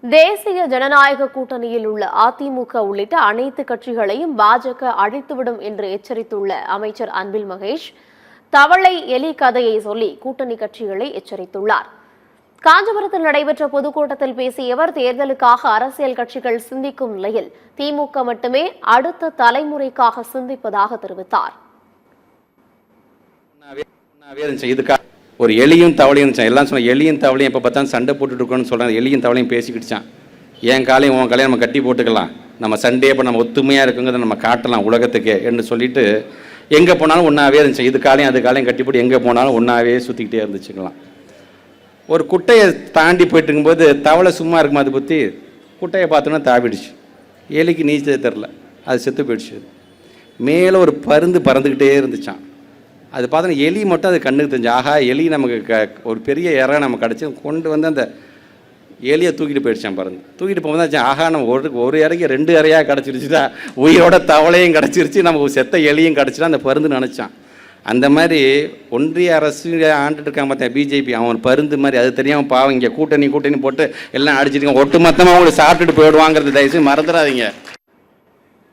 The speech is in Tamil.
தேசிய ஜனநாயக கூட்டணியில் உள்ள அதிமுக உள்ளிட்ட அனைத்து கட்சிகளையும் பாஜக அழித்துவிடும் என்று எச்சரித்துள்ள அமைச்சர் அன்பில் மகேஷ் தவளை எலி கதையை சொல்லி கூட்டணி கட்சிகளை எச்சரித்துள்ளார். காஞ்சிபுரத்தில் நடைபெற்ற பொதுக்கூட்டத்தில் பேசிய அவர், தேர்தலுக்காக அரசியல் கட்சிகள் சிந்திக்கும் நிலையில் திமுக மட்டுமே அடுத்த தலைமுறைக்காக சிந்திப்பதாக தெரிவித்தார். ஒரு எலியும் தவளையும் எல்லாம் சொன்ன எலியும் தவளையும் எப்போ பார்த்தாலும் சண்டை போட்டுட்டு இருக்கோன்னு சொல்கிறாங்க. எலியும் தவளையும் பேசிக்கிடுச்சான். என் காலையும் உன் காலையும் நம்ம கட்டி போட்டுக்கலாம், நம்ம சண்டே இப்போ நம்ம ஒத்துமையாக இருக்குங்கிறத நம்ம காட்டலாம் உலகத்துக்கு என்று சொல்லிட்டு எங்கே போனாலும் ஒன்றாவே இருந்துச்சு. இது காலையும் அது காலையும் கட்டி போட்டு எங்கே போனாலும் ஒன்றாவே சுற்றிக்கிட்டே இருந்துச்சுக்கலாம். ஒரு குட்டையை தாண்டி போயிட்டு இருக்கும்போது தவளை சும்மா இருக்குமா, அதை பற்றி குட்டையை பார்த்தோன்னா தாவிடுச்சு. எலிக்கு நீச்சல் தெரில, அது செத்து போயிடுச்சு. மேலே ஒரு பருந்து பறந்துக்கிட்டே இருந்துச்சான். அது பார்த்தோன்னா எலி மட்டும் அது கண்ணுக்கு தெரிஞ்சு, ஆஹா எலி நமக்கு ஒரு பெரிய இறை நமக்கு கிடச்சி கொண்டு வந்து அந்த எலியை தூக்கிட்டு போயிடுச்சான். பறந்து தூக்கிட்டு போகும்போது ஆஹா நம்ம ஒரு இறைக்கு 2 இறையாக கிடச்சிருச்சுதா, உயிரோட தவளையும் கிடச்சிருச்சு, நமக்கு செத்த எலியும் கிடச்சிட்டா அந்த பருந்து நினச்சான். அந்த மாதிரி ஒன்றிய அரசு ஆண்டுட்டு இருக்காங்க பார்த்தேன் பிஜேபி, அவன் பருந்து மாதிரி. அது தெரியாமல் பாவம் இங்கே கூட்டணி போட்டு எல்லாம் அடிச்சிருக்காங்க. ஒட்டு மொத்தமாக அவங்களை சாப்பிட்டுட்டு போயிடுவாங்கிறது தயவுசெய்து மறந்துடாதீங்க.